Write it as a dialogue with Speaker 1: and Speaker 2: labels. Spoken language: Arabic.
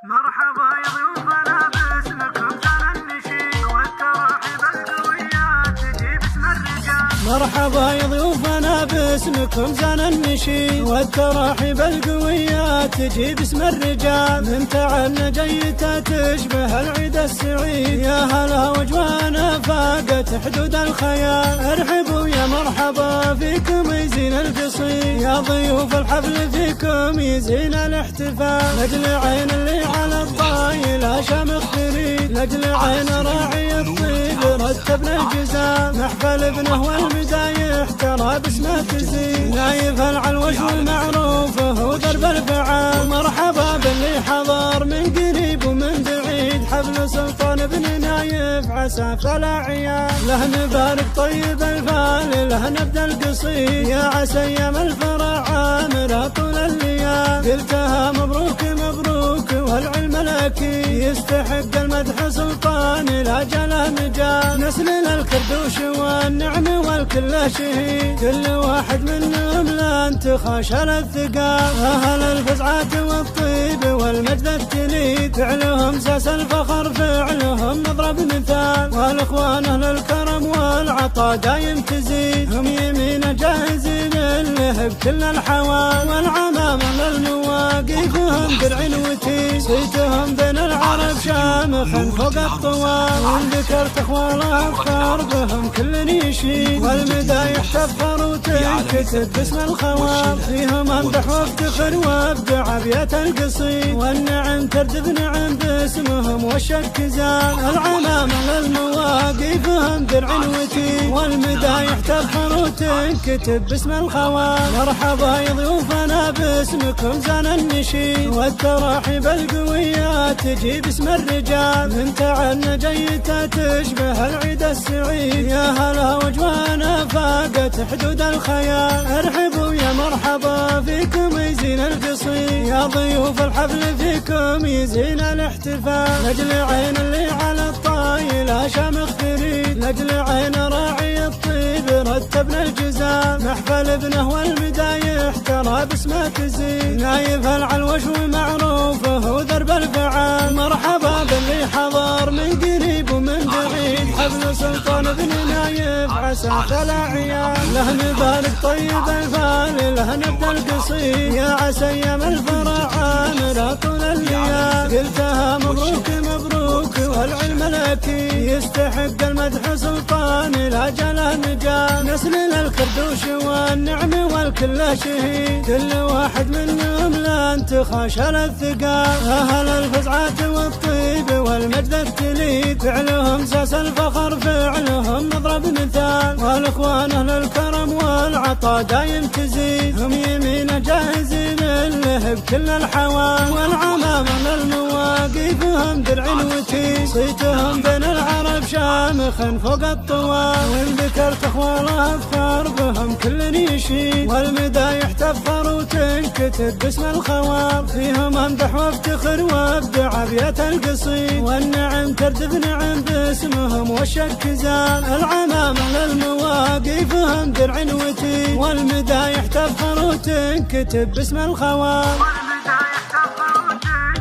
Speaker 1: مرحبا يا ضيوفنا باسمكم جانا النشيد والتراحيب القوية تجي باسم الرجال.
Speaker 2: مرحبا يا ضيوفنا باسمكم زان النشيد والتراحيب القوية تجي باسم الرجال. من تعبنا جيته تشبه العيد السعيد، يا هلا وجوانا فاقت حدود الخيال. ارحبوا يا مرحبا فيكم يزين القصيد، يا ضيوف الحفل فيكم يزين الاحتفال. لاجل عين اللي على الطايلة شامخ تريد، لاجل عين راعي الطيب رتبنا الجزال. محفل ابنه والمدايح ترى باسمه تزيد، نايف العلوش والمعروف هو درب الفعال. مرحبا باللي حضر من قريب ومن بعيد، حفل سلطان بن نايف عسى فلا عيال. له نبارك طيب الفال له نبدا القصيد، يا عسى ايام الفرح عامره طول الليال. قلتها مبروك مبروك والعلم الاكيد، يستحق المدح سلطان لا جله مجال. نسل الكردوش والنعم والكل شهيد، كل واحد منهم لن تخاشل الثقال. اهل الفزعات والطيب والمجد التليد، فعلهم ساس الفخر فعلهم نضرب مثال. والاخوان اهل الكرم والعطاء دايم تزيد، هم يمين جاهزين اللهب كل الحوال. والعمام للمواقفهم درع وتيد، صيتهم بين العرب شامخا فوق الطوال. وان ذكرت اخوالها افخار بهم كل يشيد، والمدايح تفخر وتنكتب باسم الخوال. فيهم امدح وافتخر وابدع ابيات القصيد، والنعم تردف نعم باسمهم والشك زال. العمام للمواقفهم درع وتيد، والمدايح تفخر وتنكتب باسم الخوال. مرحبا يا ضيوفنا باسمكم زان النشيد والتراحيب القوية تجي باسم الرجال. من تعبنا جيته تشبه العيد السعيد، يا هلا وجوانا فاقت حدود الخيال. ارحبوا يا مرحبا فيكم يزين القصيد، يا ضيوف الحفل فيكم يزين الاحتفال. لاجل عين اللي على الطايلة شامخ تريد، لاجل عين راعي الطيب رتبنا الجزال. محفل ابنه والمدايح ترى باسمه تزيد، نايف العلوش ومعروف هو درب الفعال. مرحبا باللي حضر من قريب ومن بعيد، حفل سلطان بن نايف عسى فلا عيال. له نبارك طيب الفال له نبدا القصيد، يا عسى ايام الفرح عامره طول الليال. قلتها مبروك مبروك والعلم الاكيد، يستحق المدح سلطان لا جله مجال. نسل الكردوش والنعم والكل شهيد، كل واحد منهم لن تخاشل الثقال. اهل الفزعات والطيب والمجد التليد، فعلهم ساس الفخر فعلهم نضرب مثال. والاخوان اهل الكرم والعطاء دايم تزيد، هم يمين جاهزين اللهب كل الحوال. والعمام للمواقفهم درع وتيد، صيتهم بين العرب شامخا فوق الطوال. وان ذكرت اخوالها افخار بهم كل يشيد، والمدايح تفخر وتنكتب باسم الخوال. فيهم امدح وافتخر وابدع ابيات القصيد، والنعم تردف نعم باسمهم والشك زال. العمام للمواقفهم درع وتيد، والمدايح تفخر وتنكتب باسم الخوال.
Speaker 1: والمدايح تفخر وتنكتب